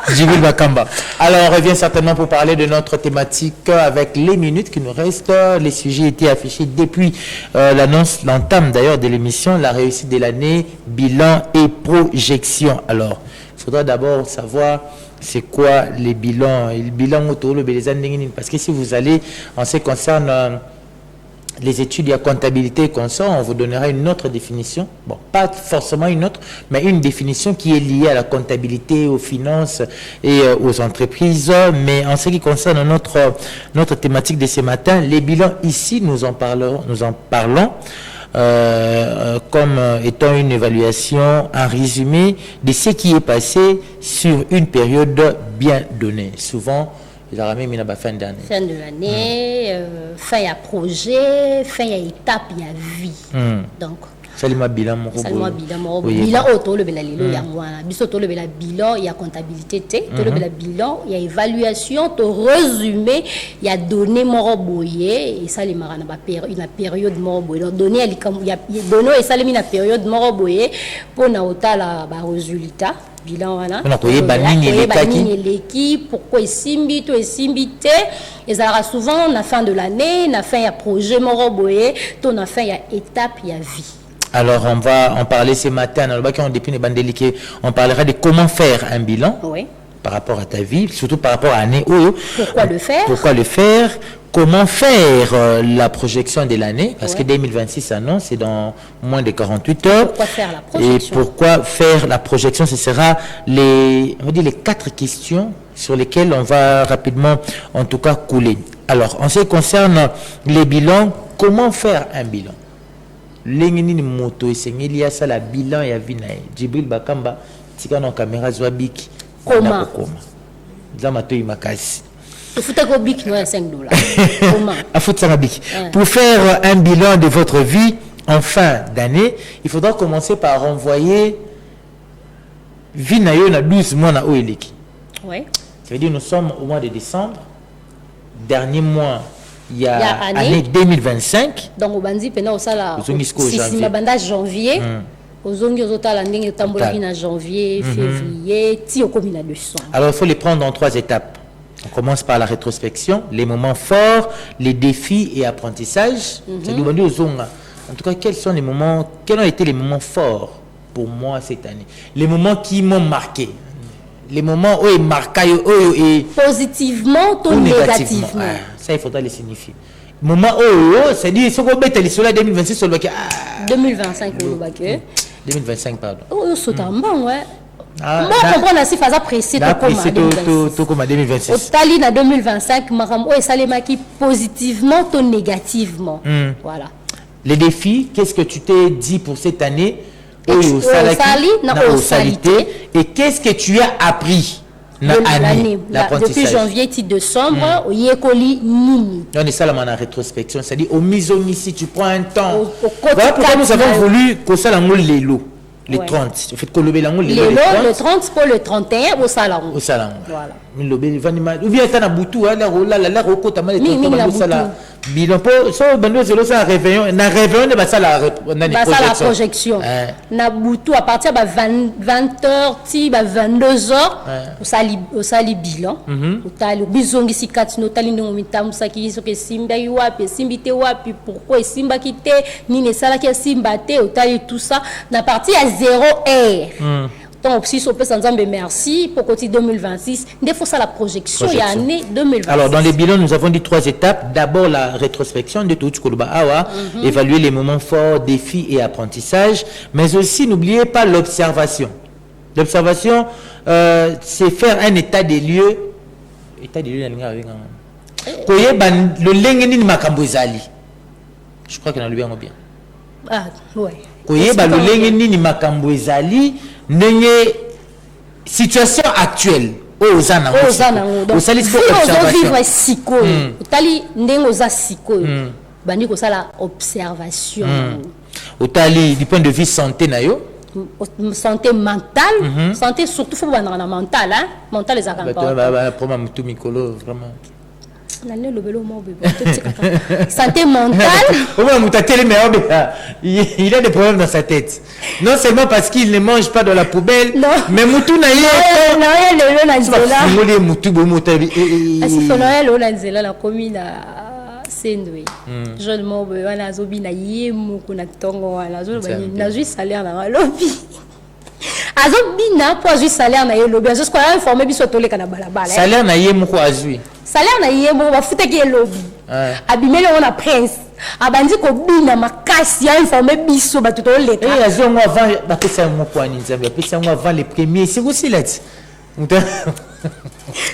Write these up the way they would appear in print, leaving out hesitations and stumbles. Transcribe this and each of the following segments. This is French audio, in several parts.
Djibril Bakamba. Alors, on revient certainement pour parler de notre thématique avec les minutes qui nous restent. Les sujets étaient affichés depuis l'entame d'ailleurs de l'émission, la réussite de l'année, bilan et projection. Alors, il faudra d'abord savoir c'est quoi les bilans. Et le bilan autour de parce que si vous allez, en ce qui concerne les études et la comptabilité qu'on sort, on vous donnera une autre définition. Bon, pas forcément une autre, mais une définition qui est liée à la comptabilité, aux finances et aux entreprises. Mais en ce qui concerne notre thématique de ce matin, les bilans ici, nous en parlons comme étant une évaluation, un résumé de ce qui est passé sur une période bien donnée. Souvent, fin de l'année. Fin de l'année, fin à projet, fin à étape, il y a vie. Donc, Salima bilan bilan auto le bilan bilan il y a comptabilité le bilan il y a évaluation to résumé il y a donné moroboyé et ça les marana une période moroboyé donné il y a donné et ça les mina période moroboyé pour na otala ba résultat bilan wana l'équipe pourquoi isimbi to isimbité et ça souvent na fin de l'année na fin ya projet moroboyé to na fin ya étape ya vie. Alors, on va en parler ce matin. On parlera de comment faire un bilan par rapport à ta vie, surtout par rapport à l'année. Pourquoi le faire? Pourquoi le faire? Comment faire la projection de l'année? Parce que 2026 annonce, c'est dans moins de 48 heures. Pourquoi faire la projection? Et pourquoi faire la projection? Ce sera les 4 questions sur lesquelles on va rapidement, en tout cas, couler. Alors, en ce qui concerne les bilans, comment faire un bilan? Lengini moto esengeli ya sala bilan ya vie na Djibril Bakamba tika na caméra zwabiki comment zama to imakasi futa ko bik no $5 comment afuta bik pour faire un bilan de votre vie en fin d'année il faudra commencer par renvoyer vie na yo na 12 mois na oeleki ça veut dire nous sommes au mois de décembre dernier mois. Il y a année 2025. Donc, au bandi, pendant ça, c'est banda janvier. Aux ongles, aux autres, l'année, au janvier, février, ti au combien de sang. Alors, il faut les prendre en 3 étapes. On commence par la rétrospection, les moments forts, les défis et apprentissages. C'est demandé aux ongles. En tout cas, quels ont été les moments forts pour moi cette année? Les moments qui m'ont marqué. Les moments où il marque positivement ou négativement. Ça, il faudra les signifier. Moment c'est-à-dire, ce qu'on met sur la 2026 sur le 2025 2025, pardon. C'est un bon, ouais. Moi, je comprends la phase appréciée comme 2026. Au tali, na 2025, ça les marque positivement ou négativement. Voilà. Les défis, qu'est-ce que tu t'es dit pour cette année? Et qu'est-ce que tu as appris depuis janvier et décembre on est ça la rétrospection, c'est-à-dire au mise ici tu prends un temps voilà pourquoi nous avons voulu que ça les 30 en fait le 30 pour le 31 au salon voilà ou bien tu as boutou bilan pour ça ça réveillon de la projection na boutou à partir de 20h ti 22h au sali bilan au tali bizongi sikati no tali ndo mitamu saki soke simba wapi simbite wapi pourquoi simba kité ni ne sala ki simba te au tali tout ça na partir à 0h donc, si on peut s'en dire merci pour côté 2026, il faut ça la projection et l'année 2026. Alors, dans les bilans, nous avons dit 3 étapes. D'abord, la rétrospection de tout évaluer les moments forts, défis et apprentissages. Mais aussi, n'oubliez pas l'observation. L'observation, c'est faire un état des lieux. État des lieux, le lengeni makambozali. Je crois qu'on a lu bien. Ah, ouais. Le lengeni makambozali. N'est situation actuelle aux anango si vivre siko tali ndengo za siko bandi ko sala observation otali du point de vue santé na yo santé mentale santé surtout faut bana mental hein mental les accompagner problème tout mikolo vraiment Santé mentale. Il a des problèmes dans sa tête. Non seulement parce qu'il ne mange pas dans la poubelle, non. Mais Moutou n'a Sendwe. Je ne m'en veux pas, na zobi na yemo kuna tongo na zobi na juste salaire na lobby. Azobi na pour juste salaire na lobby. Je suis informé biso tole kana balabala. Salaire na yemo ko azui. Salaire na yemo ba futa ki lobby. Abimele on a prince. Abandi ko bina makasi ya informé biso ba tout leka. Eh azongo avant ba pesa mo ko ani nzambe. Pesa mo avant les premiers. C'est aussi là. Non,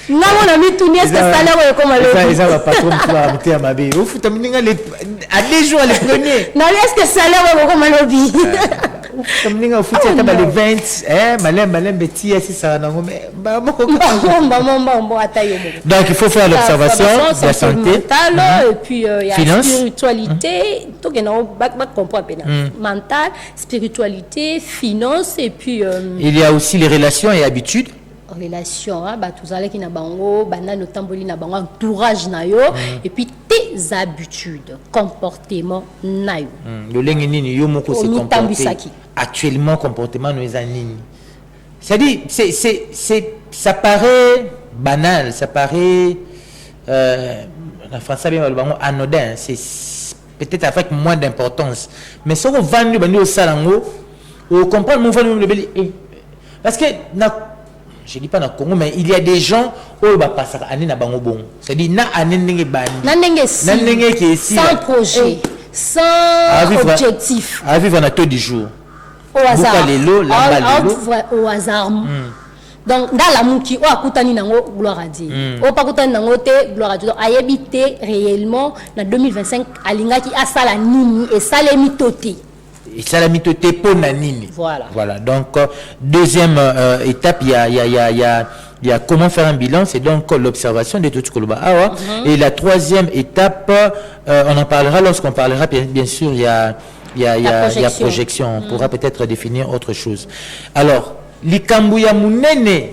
on a mis tout n'est-ce que salaire comme le. Ça va pas trop me faire à ma vie. Au foot, à des jours les premiers. Non, est-ce que salaire comme le dit? Comme nous au foot, il y a les 20, malin petit, c'est ça. Donc il faut faire l'observation de la santé, et puis il y a la spiritualité. Donc il y a mental, spiritualité, finance, et puis il y a aussi les relations et habitudes. Relation tout ça qui na bango banane tamboli na bango entourage na yo et puis tes habitudes comportement na yo le lengi nini yo moko se comporter actuellement comportement no ezanini c'est-à-dire c'est ça paraît banal, ça paraît en français bien le bango anodin, c'est peut-être avec moins d'importance, mais si on va nous au salango on comprend mon valeur parce que je ne dis pas dans le Congo, mais il y a des gens qui passent à l'année dans le bon. C'est-à-dire sans projet, sans objectif. À vivre dans tous les jours. Au hasard. Au hasard. Donc, dans la mouki, on a coutani nango gloire à Dieu. On pas coutani nango te gloire à Dieu. Donc, a habité réellement dans 2025 à l'inga qui a sala nini et salemi toté. Et ça la mitoté pour nanini. Voilà. Donc deuxième étape, il y a comment faire un bilan, c'est donc l'observation de tout ce que l'on a. Et la troisième étape, on en parlera lorsqu'on parlera bien sûr il y a projection. On pourra peut-être définir autre chose. Alors Likambuya munene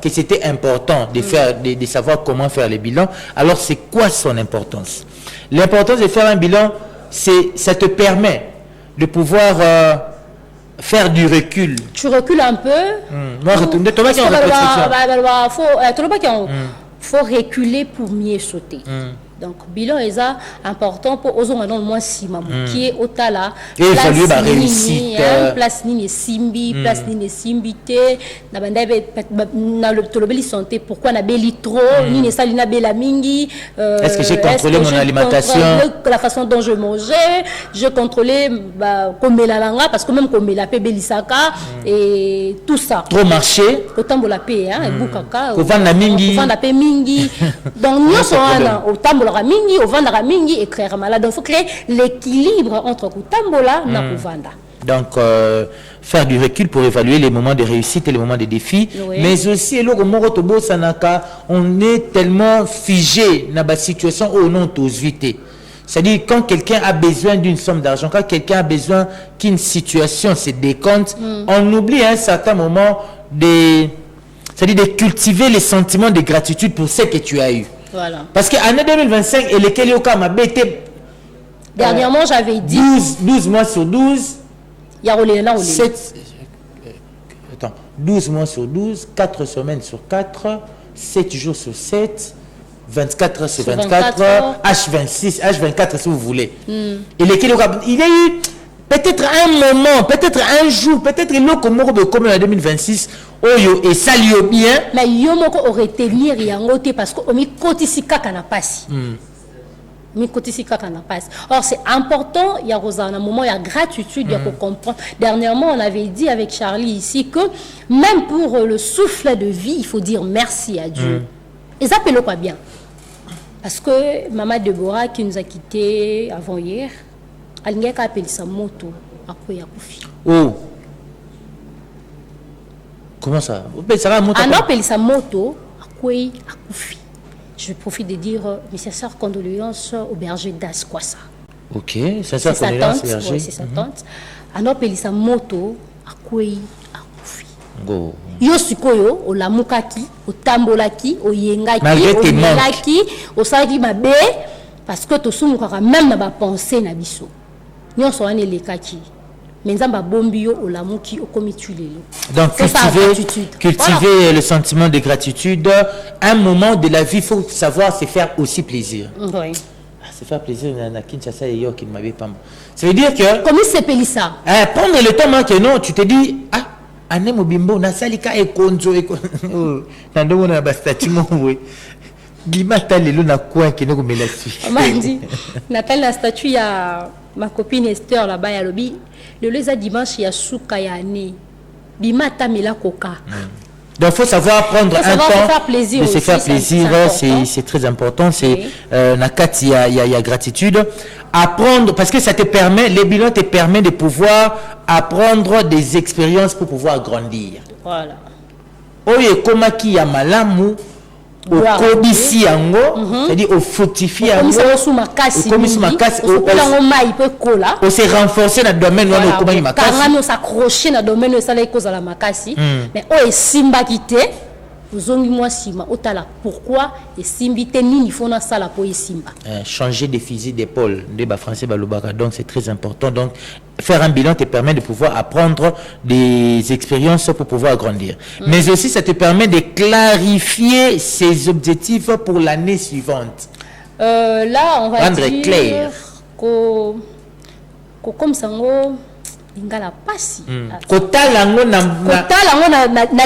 que c'était important de savoir comment faire les bilans. Alors c'est quoi son importance? L'importance de faire un bilan, ça te permet de pouvoir faire du recul. Tu recules un peu. Faut reculer pour mieux sauter. Donc bilan est important pour aux hommes non moins si qui est au tala évaluer la réussite place ni simbi place ni simbité na bandabe na le tolobeli santé pourquoi na beli trop ni sali na bela mingi est-ce que j'ai contrôlé mon alimentation, la façon dont je mangeais, je contrôlais comme la langa parce que même comme la pe belisaka et tout ça trop marché autant la paix hein bukaka au vendre mingi donc nous sommes au tambo mingi au vendre mingi et créer malade. Donc il faut créer l'équilibre entre Kutambola et Kuvanda. Donc faire du recul pour évaluer les moments de réussite et les moments de défi, mais aussi on est tellement figé dans la situation où on est vite. C'est-à-dire quand quelqu'un a besoin d'une somme d'argent, quand quelqu'un a besoin qu'une situation se décompte, on oublie à un certain moment c'est-à-dire de cultiver les sentiments de gratitude pour ce que tu as eu. Voilà. Parce qu'en 2025, et lesquels m'a bêté. Dernièrement, j'avais dit 12 mois sur 12. Il y a 12 mois sur 12, 4 semaines sur 4, 7 jours sur 7, 24 heures sur 24, H26, H24 si vous voulez. Et lesquels il y a eu peut-être un moment, peut-être un jour, peut-être une autre mort de comme en 2026. Oyo et ça lui bien. Mais yomoko aurait été lire yangote parce que omi kotisika kana pasi. Mi kotisika kana pasi. Or c'est important, il y a un moment il y a gratitude, il y a pour comprendre. Dernièrement, on avait dit avec Charlie ici que même pour le souffle de vie, il faut dire merci à Dieu. Et ça peut le quoi bien. Parce que maman Deborah qui nous a quittés avant hier, elle n'a qu'à appeler sa moto à Koyakufi. Oh. Comment ça? Sa moto à Koufi. Je profite de dire mes sincères condoléances au berger d'Asquassa. Ok, sincères condoléances au berger. Oui, c'est sa tante. Sa moto à Koufi. Go. Yo sikoyo olamukaki, otambolaki, oyengaki, malgré oyengaki, osalaki mabe parce que to sumukaka même na ba pensée na biso. Nyonso wana elekaki. Mais nzamba bombi yo olamuki okomi tulelo. Donc cultiver le sentiment de gratitude, un moment de la vie, il faut savoir se faire aussi plaisir. Oui. Se faire plaisir na Kinshasa et York il m'avait pas. Ça veut dire que comment s'appelle ça? Prendre le temps que non, tu te dis ane mobimbo na salika e konzo na ndongo na bastati mowe. Bimata lelo na coin qui nous met là-dessus. Mandi. N'appelle la statue ya ma copine Esther là-bas ya lobi. Le leza dimanche ya souka ya ne. Bimata mela koka. Donc, il faut savoir prendre un temps de se faire plaisir, c'est très important. C'est Nakati, il y a gratitude. Apprendre, parce que ça te permet, les bilans te permettent de pouvoir apprendre des expériences pour pouvoir grandir. Voilà. Oye komaki ya malamu, au kobisi yango, c'est-à-dire au fructifier yango, au komisi makasi, au se renforcer dans le domaine où on a komaki makasi. Quand on s'accroche dans le domaine où on a cause la makasi, mais on est simba quitté, vous avez moi sima, otala pourquoi et simbite ni il faut na sala pour simba. Changer de fusil d'épaule, débat français balobaka, donc c'est très important. Donc faire un bilan te permet de pouvoir apprendre des expériences pour pouvoir grandir. Mais aussi ça te permet de clarifier ses objectifs pour l'année suivante. Là on va rendre dire clair. Comme ça ingala pasi kotala ngo na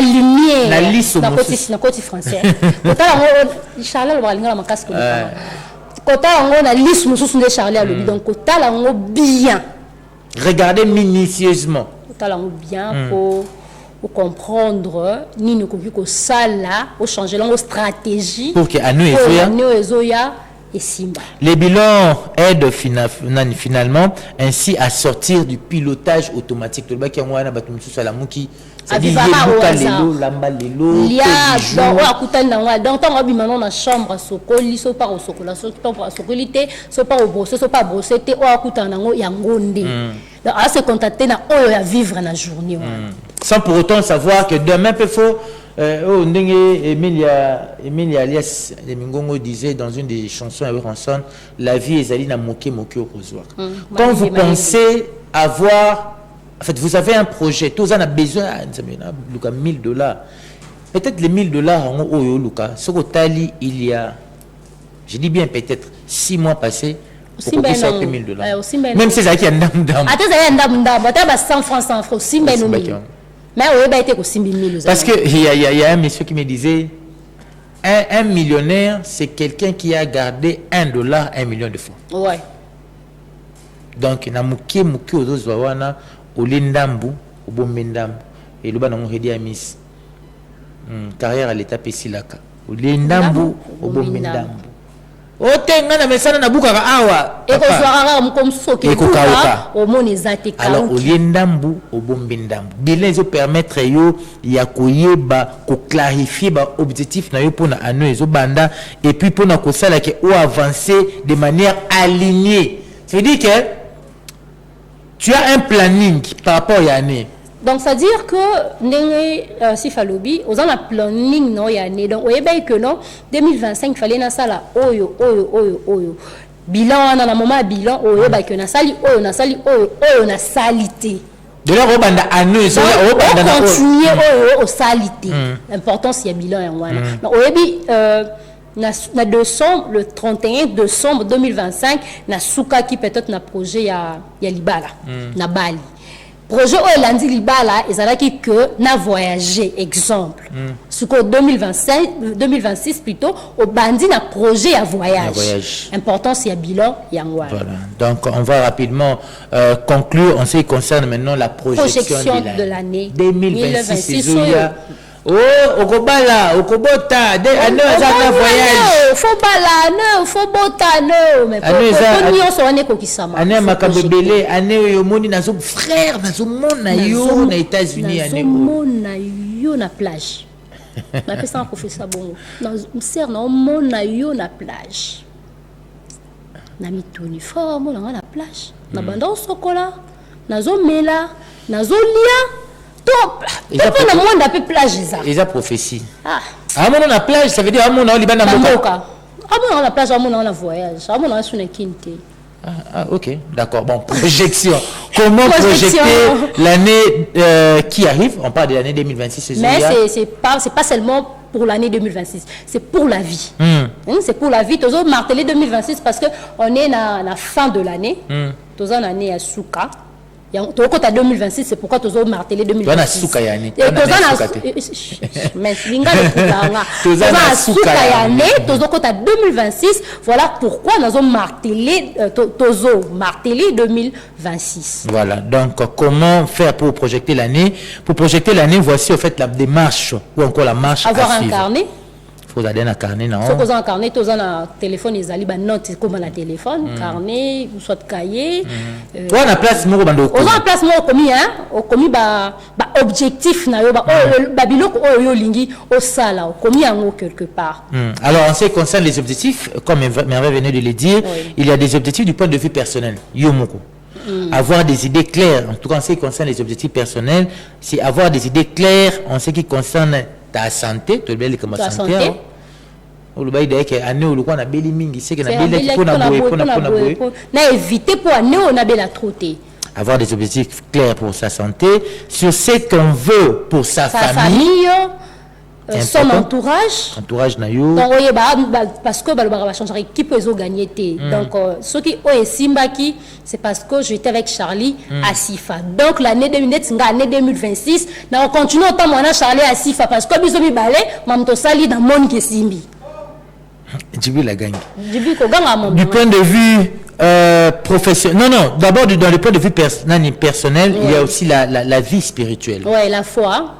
lumière na liso na côté français kotala ngo Charles le balingala makasi ko kotala ngo na liso mususu nde Charles a lobi donc kotala ngo bien, regardez minutieusement kotala ngo bien pour comprendre ni ne koki ko sala au changer langue stratégie pour que anu ezoya. Les bilans aident finalement ainsi à sortir du pilotage automatique. C'est-à-dire sans pour autant savoir que demain peut faut Emilia Alias de Mingongo disait dans une des chansons avec Ranson, la vie est allée na moqué au rosoir. Quand vous pensez avoir, en fait, vous avez un projet, tous en a besoin de $1000. Peut-être les $1000 en haut, Luka, ce que il y a, je dis bien peut-être 6 mois passés. Pour que ça ait $1000. Même si ça y a un dame. Attends, 100 francs, mais parce qu'il y a un monsieur qui me disait un millionnaire c'est quelqu'un qui a gardé $1 1 million de fois. Ouais. Donc na muke ozozo wana olindambu obomendambu et le banango redi amis carrière à l'état pesilaka olindambu obomendambu otenga na mesana na bukaka awa alors oliendambu obombendambu bilan ezo permettre yo ya koyeba ko clarifier ba objectif na yo pona ano ezo banda et puis pona ko sala ke ou avancer de manière alignée. Ça veut dire que tu as un planning par rapport à l'année. Donc, c'est-à-dire que, si Falobi, on a un planning, non, il y a année. Donc, on est que non, 2025, il fallait na sala, oyo. Bilan, on a un moment bilan, oyo, bah, que na sali, oyo, na salité. De là, on continue, oyo, salité. L'important, c'est bilan, et voilà. Donc, on décembre, le 31 décembre 2025, na souka qui peut-être na projet ya Libala, na Bali. Projet Olandi Libala, ils ont dit que na voyagé, exemple. Ce que 2026 plutôt, au bandi na projet à voyage. Important, c'est un bilan, il y a un voilà. Donc, on va rapidement conclure en ce qui concerne maintenant la projection de l'année 2026. Oh, okobala, okobota, ano azana voyage. Faut bala, faut bota, mais ane makabebele, ane yomoni nazo frère, nazo mona yo na États-Unis, ane mona yo na plage. Na pesa ko fait ça bon. Mser na mona yo na plage. Na mitoni forme na plage. Na banda sokola, nazo mela, nazo lia. Tout il y a pas de monde un peu plage ça. Il y a prophétie. Ah, on a plage, ça veut dire on a Liban Mboka. On a plage, on a voyage, on a sur une quinte. Ah, ok, d'accord. Bon, projection. Comment projeter l'année qui arrive? On parle de l'année 2026. Mais c'est pas seulement pour l'année 2026, c'est pour la vie. C'est pour la vie. Tous autres martelé 2026 parce que on est à la fin de l'année. Tous en année à Souka. Tout côté 2026, c'est pourquoi tous autres martelé 2026. Mais voilà pourquoi nous avons martelé 2026. Voilà, donc comment faire pour projeter l'année? Pour projeter l'année, voici au fait la démarche ou encore la marche. Avoir un carnet. Il faut aller dans un carnet, non? Si vous avez un carnet, vous avez un téléphone, ils ont une note comme un téléphone, carnet, soit cahier. Vous avez une place, vous avez une place, vous avez objectif, quelque part. Alors, en ce qui concerne les objectifs, comme Merveille venait de le dire, il y a des objectifs du point de vue personnel. Avoir des idées claires, en tout cas en ce qui concerne les objectifs personnels, c'est avoir des idées claires en ce qui concerne ta santé, tu le comme ta santé. On le que année ou le quoi na beli mingi, c'est que na beli pour éviter pour année on a bela trotter. Avoir des objectifs clairs pour sa santé, sur ce qu'on veut pour sa famille. Son entourage nayo donc parce que va changer qui peut gagner donc ce qui est Simbaki c'est parce que j'étais avec Charlie à Sifa donc l'année 2026 on continue autant mon Charlie à Sifa parce que biso mi balé mam to sali dans monde qui simbi Djibi la gagne du point de vue professionnel. Non, d'abord dans le point de vue personnel, il y a aussi la vie spirituelle. Ouais, la foi.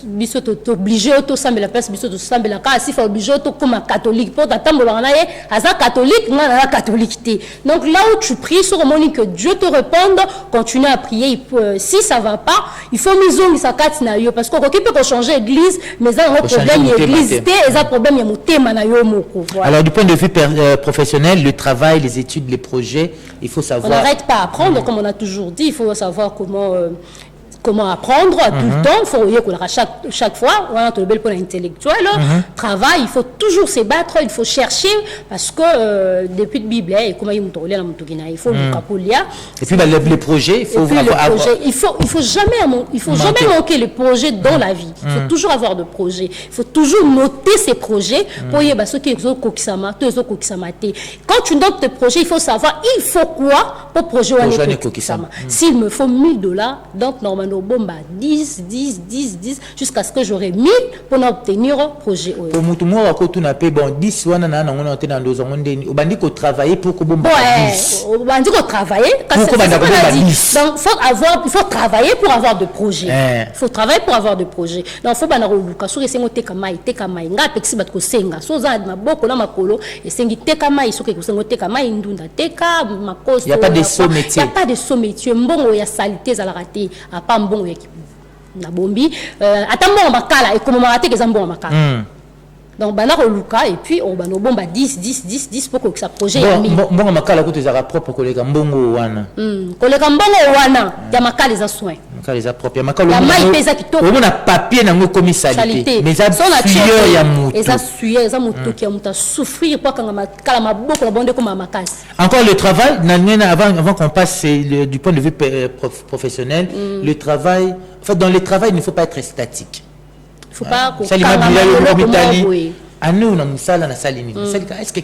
Biso obligé to sambe la place biso to sambe la ka si fa obligé to comme catholique pour t'attendre na ye asa catholique na catholique. Donc là où tu pries sur moni que Dieu te réponde, continue à prier. Si ça va pas, il faut miser sa carte na yo parce que qui peut changer église mais ça un problème église et ça problème ya motema na yo moko. Alors du point de vue professionnel, le travail, les études, les projets, il faut savoir. On n'arrête pas à apprendre comme on a toujours dit, il faut savoir comment apprendre tout le temps. Il faut chaque fois, on a le bel point intellectuel. Travail, il faut toujours se battre, il faut chercher parce que depuis le Bible, comment il faut et puis les projets, il faut jamais manquer les projets dans la vie. Il faut toujours avoir de projets. Il faut toujours noter ces projets pour y ce qui est quand tu notes tes projets, il faut savoir il faut quoi pour projet s'il me faut $1000 donc normalement bomba 10 jusqu'à ce que j'aurai 1000 pour obtenir projet. Pour tout le monde, quand on a payé 10, on a travailler pour que bomba 10. On dit qu'on travaille. Donc il faut travailler pour avoir de projets. Il faut travailler pour avoir de projets. Donc il faut bana ruka sur esengo teka mai nga pexi bat ko senga so za maboko na makolo esengi teka mai so ke ko sengo teka mai ndunda teka makoso. Il y a pas de saut métier. Il y a pas de saut métier mbongo ya salité za la raté a pas mbongo ya na bombi atambongo makala et comme maraté ke za mbongo makala. Donc bana luka et puis on bano bomba 10 pour que ça projet mbongo makala ko tezaka propre koleka mbongo wana koleka mbongo wana ya makala za soin makala za propre ya makala ya mai pesa kitoko on a papier nango commisalité mais ça sueur ya mutu et ça sueur za mutu ki muta souffrir pour kanga makala maboko la bonde comme makasi encore le travail avant qu'on passe du point de vue professionnel le travail en fait dans le travail il ne faut pas être statique. Il faut pas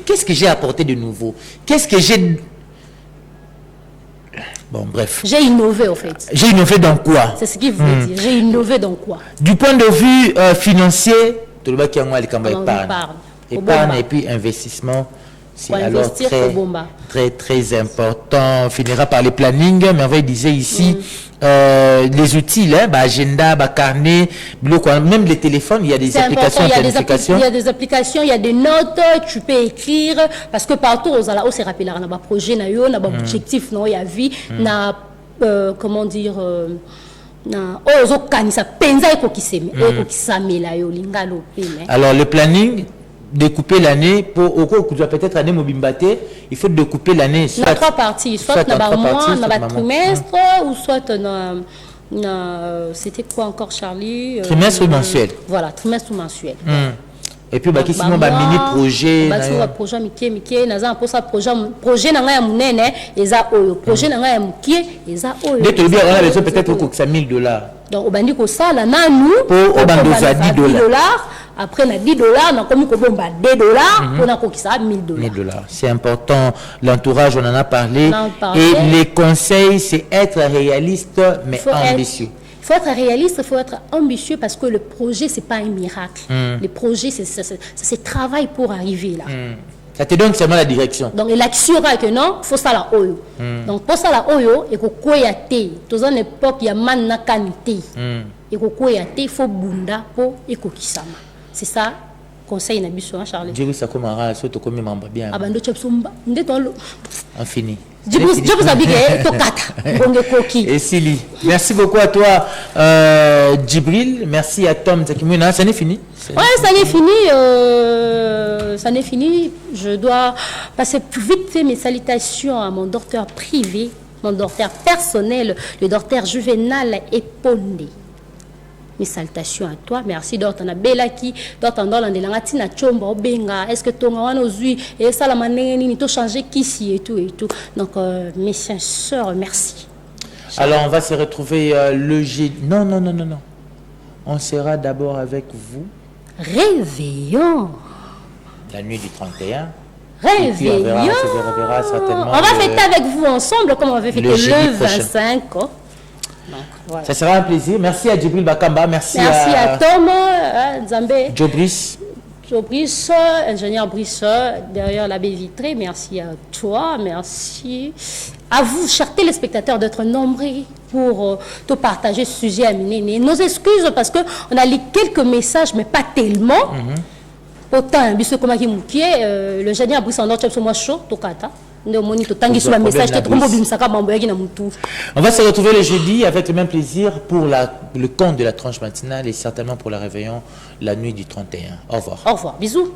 qu'est-ce que j'ai apporté de nouveau? Qu'est-ce que j'ai... Bon, bref. J'ai innové, en fait. J'ai innové dans quoi? C'est ce qu'il veut dire. J'ai innové dans quoi? Du point de vue financier, épargne et puis investissement. C'est alors très important. On finira par les plannings. Merveille disait ici, les outils, agenda, carnet, même les téléphones, il y a des applications. Il y a des applications, il y a des notes, tu peux écrire. Parce que partout, on s'est rappelé, on a un projet, on a un objectif, il y a vie, comment dire... Alors, le planning... découper l'année pour peut-être année mobimbaté, il faut découper l'année soit 3 parties, soit dans un mois, dans un trimestre ou soit C'était quoi encore, Charlie? Trimestre ou mensuel? Voilà, trimestre ou mensuel. Et puis, qui sinon, mini projet. Projet, Mickey, Naza, pour ça, projet, Nanga Mounene, et ça, projet, Nanga Mouké, et ça, dès que on a besoin peut-être pour que ça $1000. Donc, au bandi, ça, là, nous, pour $10. Après, on a $10, on a commis $2, on a coquille ça $1000. C'est important. L'entourage, on en a parlé. Et les conseils, c'est être réaliste, mais ambitieux. Il faut être réaliste, il faut être ambitieux parce que le projet, ce n'est pas un miracle. Le projet, c'est travail pour arriver là. Ça te donne seulement la direction. Donc, l'action que non, il faut ça la oyo. Donc, pour ça la oyo, il faut koyate. Dans une époque, il y a manna kanité. Il faut koyate, il faut bunda pour ekokisama. C'est ça, conseil na biso, Charlie. Dieu ça comme un surtout comme membre bien. Ah ben, nous sommes on finit. Je vous habille et Sili. Merci beaucoup à toi, Djibril. Merci à Tom Zakimouna. Ça n'est fini. Ouais, ça n'est fini. Ça n'est fini. Je dois passer plus vite mes salutations à mon docteur privé, mon docteur personnel, le docteur Juvenal Epondé. Mes salutations à toi. Merci d'Ortana Belaki, d'Ortana Landelangati na Chomba Benga. Est-ce que ton an aujourd'hui et ça la manière ni to changer qu'ici et tout et tout. Donc mes sœurs, merci. Alors on va se retrouver le jeudi. Non. On sera d'abord avec vous. Réveillon. La nuit du 31. Réveillon. On va fêter avec vous ensemble comme on va fêter le 25. Donc, voilà. Ça sera un plaisir. Merci à Djibril Bakamba. Merci à Tom, Zambé. Jobris, ingénieur Brisseur, derrière la baie vitrée. Merci à toi. Merci à vous, chers téléspectateurs, d'être nombreux pour te partager ce sujet à Minéné. Nos excuses parce qu'on a lu quelques messages, mais pas tellement. Autant, le génie a pris son autre moi chaud, Tokata. On va se retrouver le jeudi avec le même plaisir pour le compte de la tranche matinale et certainement pour le réveillon la nuit du 31. Au revoir. Au revoir. Bisous.